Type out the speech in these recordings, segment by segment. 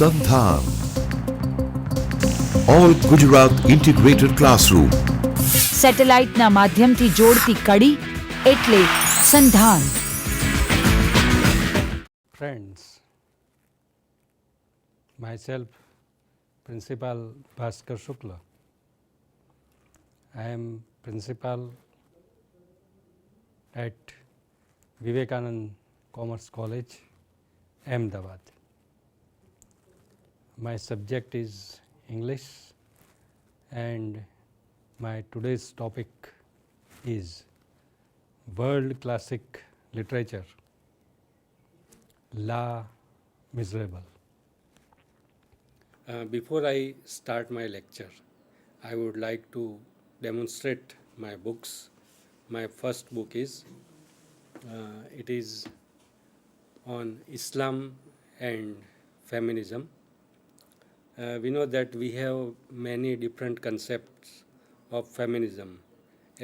SANDHAN, All Gujarat Integrated Classroom. સેટેલાઇટના માધ્યમથી જોડતી કડી એટલે સંધાન. Friends, myself, Principal Bhaskar Shukla. I am principal at Vivekanand Commerce College, Ahmedabad. My subject is English and my today's topic is World Classic Literature, La Miserable. Before I start my lecture, I would like to demonstrate my books. My first book is, it is on Islam and feminism. We know that we have many different concepts of feminism,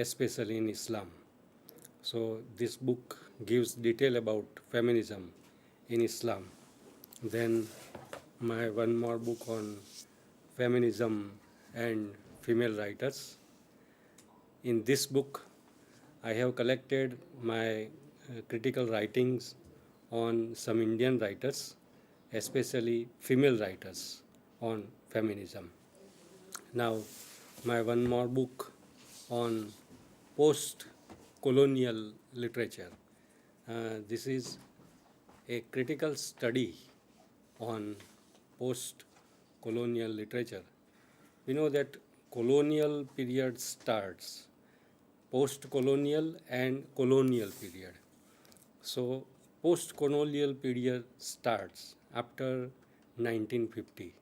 especially in Islam. So this book gives detail about feminism in Islam. Then my one more book on feminism and female writers. In this book, I have collected my critical writings on some Indian writers, especially female writers on feminism. Now, my one more book on post-colonial literature. This is a critical study on post-colonial literature. We know that colonial period starts, post-colonial and colonial period. So, post-colonial period starts after 1950.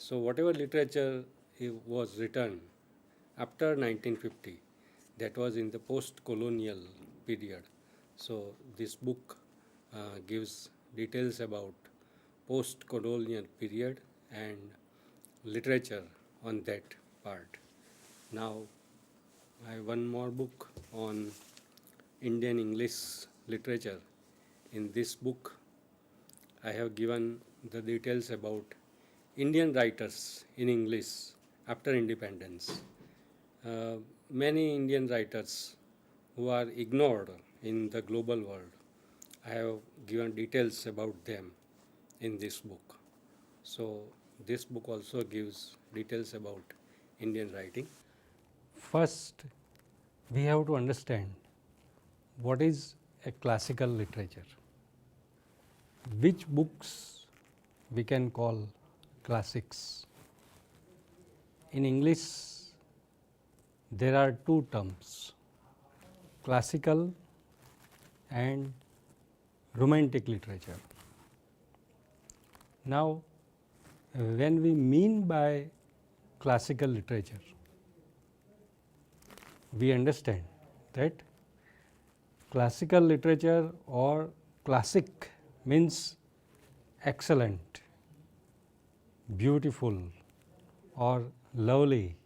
So, whatever literature was written after 1950, that was in the post-colonial period. So, this book gives details about post-colonial period and literature on that part. Now, I have one more book on Indian English literature. In this book, I have given the details about Indian writers in English after independence. Many Indian writers who are ignored in the global world, I have given details about them in this book. So this book also gives details about Indian writing. First, we have to understand what is a classical literature. Which books we can call classics. In English, there are two terms, classical and romantic literature. Now, when we mean by classical literature, we understand that classical literature or classic means excellent, beautiful or lovely,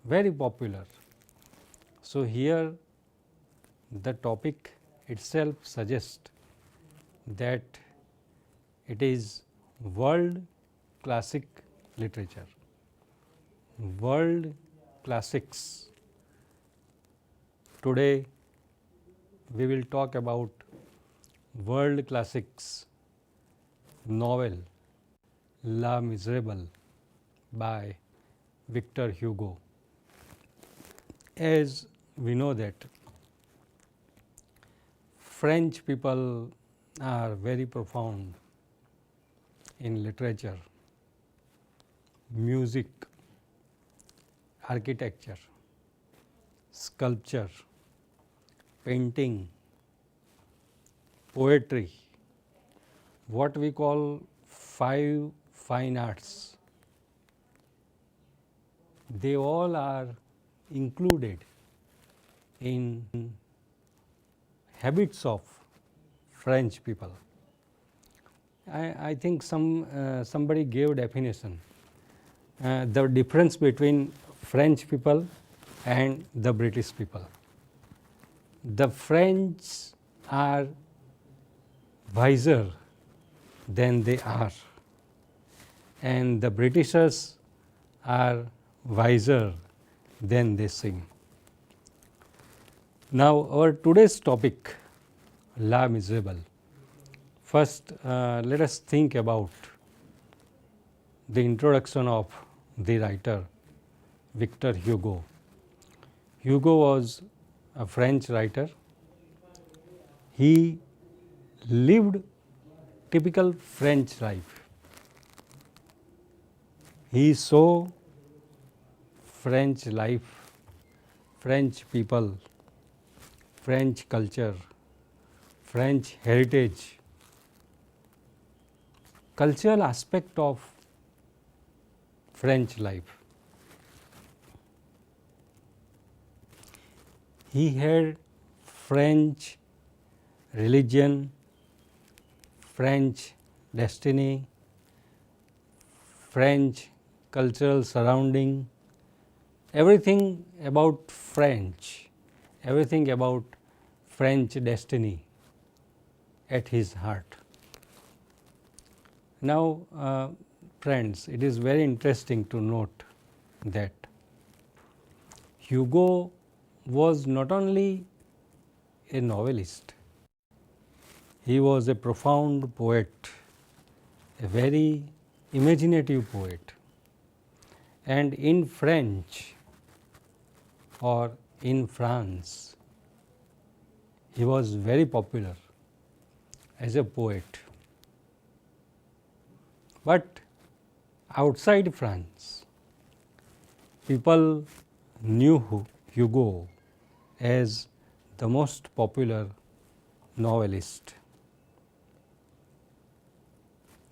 very popular. So here the topic itself suggests that it is world classic literature, world classics. Today we will talk about world classics novel La Miserable by Victor Hugo. As we know that French people are very profound in literature, music, architecture, sculpture, painting, poetry, what we call 5 fine arts. They all are included in habits of French people. I think somebody gave definition, the difference between French people and the British people. The French are wiser than they are, and the Britishers are wiser than they seem. Now, our today's topic, La Miserable. First, let us think about the introduction of the writer Victor Hugo. Hugo was a French writer. He lived typical French life. He saw French life, French people, French culture, French heritage, cultural aspect of French life. He had French religion, French destiny, French cultural surrounding, everything about French, everything about French destiny at his heart. Now, friends, it is very interesting to note that Hugo was not only a novelist, he was a profound poet, a very imaginative poet, and in French or in France, he was very popular as a poet. But outside France, people knew Hugo as the most popular novelist.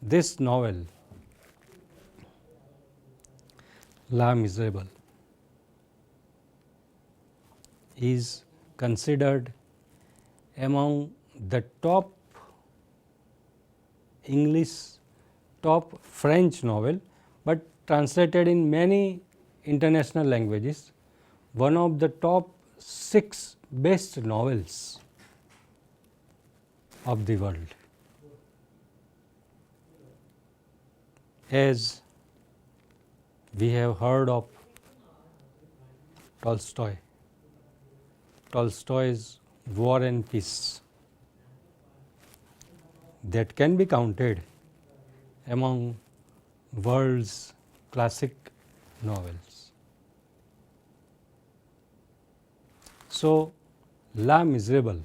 This novel, La Miserable, is considered among the top English, top French novel, but translated in many international languages, one of the top 6 best novels of the world. As we have heard of Tolstoy, Tolstoy's War and Peace, that can be counted among world's classic novels. So, La Miserable,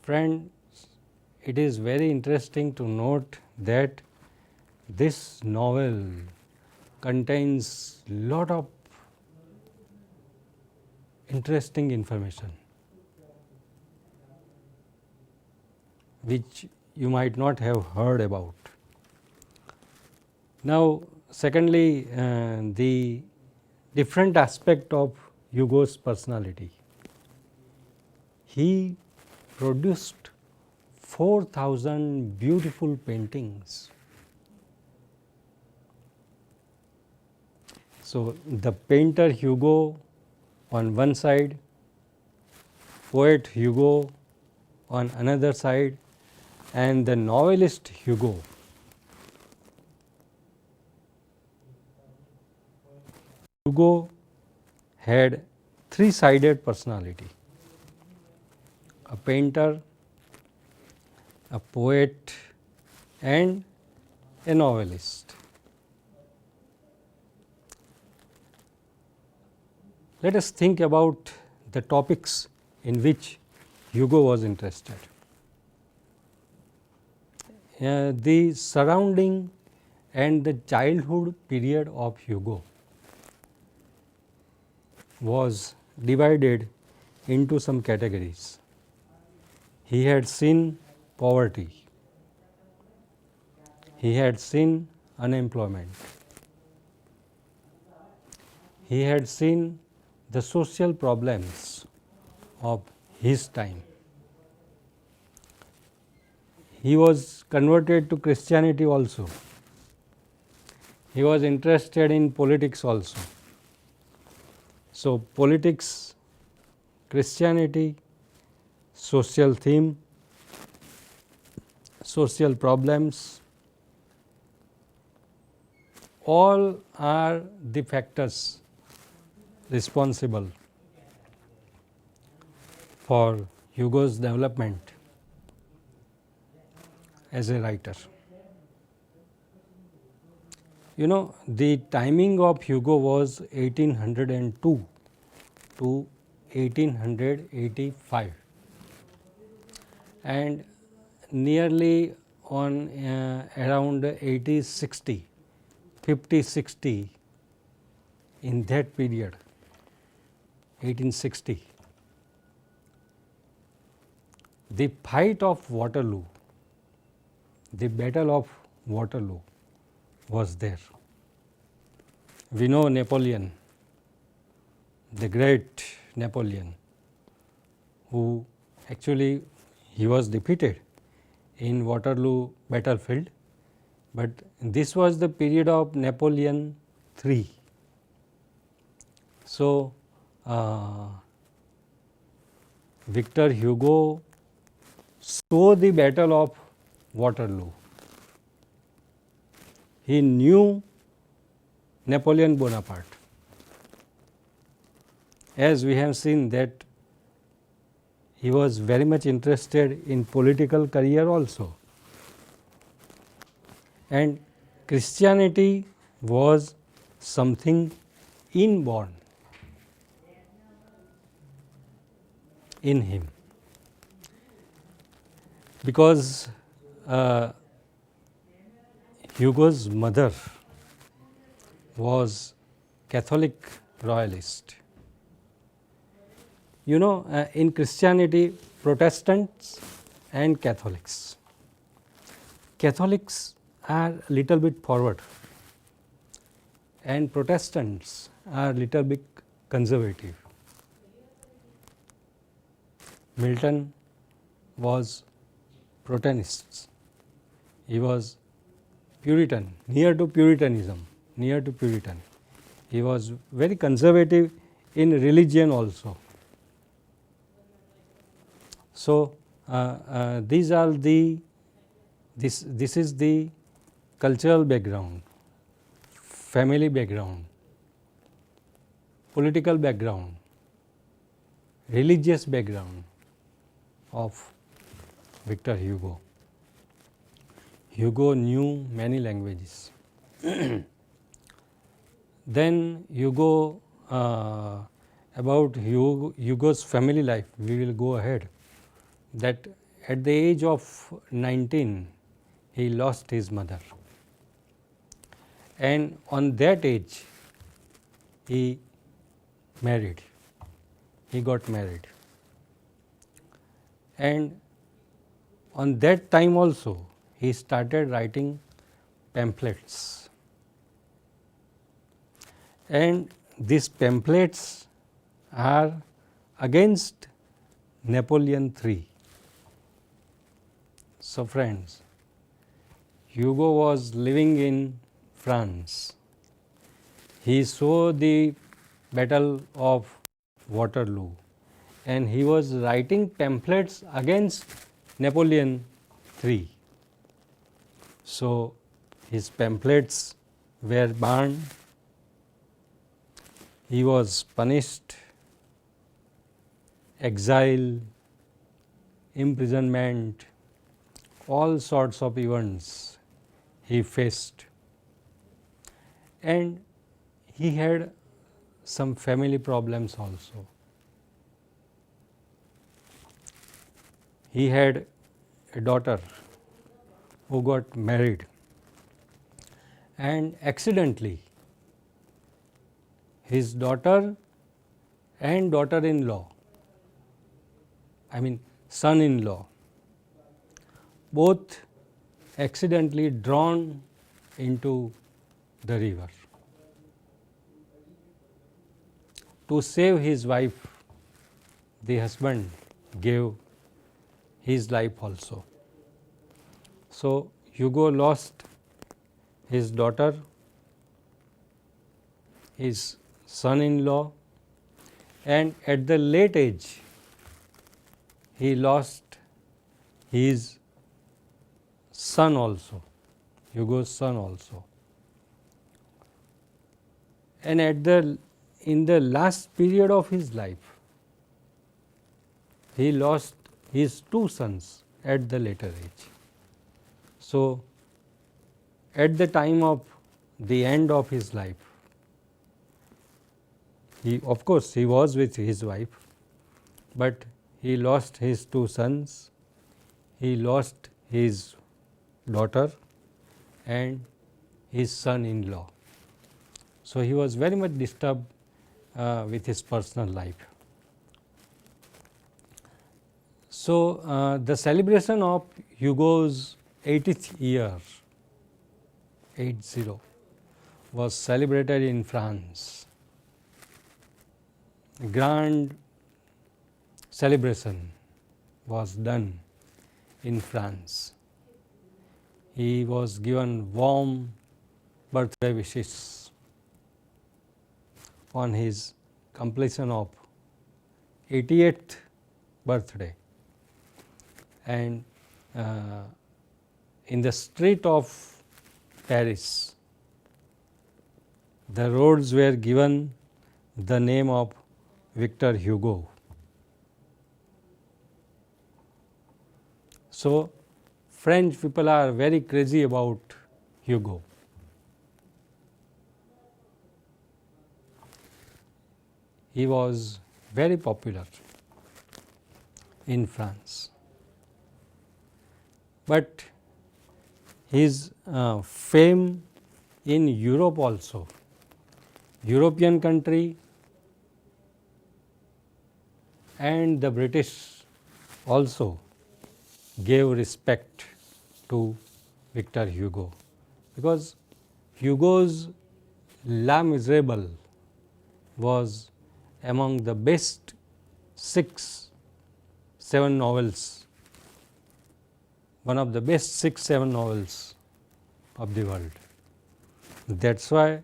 friends, it is very interesting to note that this novel contains lot of interesting information which you might not have heard about. Now, secondly, the different aspect of Hugo's personality. He produced 4,000 beautiful paintings. So, the painter Hugo on one side, poet Hugo on another side, and the novelist Hugo. Hugo had three-sided personality: a painter, a poet, and a novelist. Let us think about the topics in which Hugo was interested. The surrounding and the childhood period of Hugo was divided into some categories. He had seen poverty, he had seen unemployment, he had seen the social problems of his time. He was converted to Christianity also. He was interested in politics also. So, politics, Christianity, social theme, social problems, all are the factors responsible for Hugo's development as a writer. You know, the timing of Hugo was 1802 to 1885, and nearly on around 80-60, 50-60 in that period, 1860. The fight of Waterloo, the Battle of Waterloo was there. We know Napoleon, the great Napoleon, who actually he was defeated in Waterloo battlefield, but this was the period of Napoleon III. So, Victor Hugo saw the Battle of Waterloo. He knew Napoleon Bonaparte. As we have seen that he was very much interested in political career also, and Christianity was something inborn in him, because Hugo's mother was Catholic royalist. You know, in Christianity, Protestants and Catholics. Catholics are little bit forward and Protestants are little bit conservative. Milton was Protestant. He was Puritan, near to Puritanism, near to Puritan. He was very conservative in religion also. So, these are the this is the cultural background, family background, political background, religious background of Victor Hugo. Hugo knew many languages. Then Hugo, about Hugo's family life, we will go ahead. That at the age of 19, he lost his mother, and on that age, he married. He got married, and on that time also, he started writing pamphlets, and these pamphlets are against Napoleon III. So, friends, Hugo was living in France. He saw the Battle of Waterloo, and he was writing pamphlets against Napoleon III. So, his pamphlets were burned, he was punished, exile, imprisonment, all sorts of events he faced, and he had some family problems also. He had a daughter who got married, and accidentally his daughter and daughter-in-law, I mean son-in-law, both accidentally drawn into the river. To save his wife, the husband gave his life also. So, Hugo lost his daughter, his son-in-law, and at the late age, he lost his son also, Hugo's son also. and in the last period of his life, he lost his two sons at the later age. So, at the time of the end of his life, of course, he was with his wife, but he lost his two sons, he lost his daughter and his son-in-law. So, he was very much disturbed with his personal life. So, the celebration of Hugo's 80th year, 80, was celebrated in France. Grand celebration was done in France. He was given warm birthday wishes on his completion of 88th birthday, and in the street of Paris, the roads were given the name of Victor Hugo. So, French people are very crazy about Hugo. He was very popular in France, but his fame in Europe also, European country and the British also gave respect to Victor Hugo, because Hugo's La Miserable was among the best 6-7 novels, one of the best 6-7 novels of the world. That is why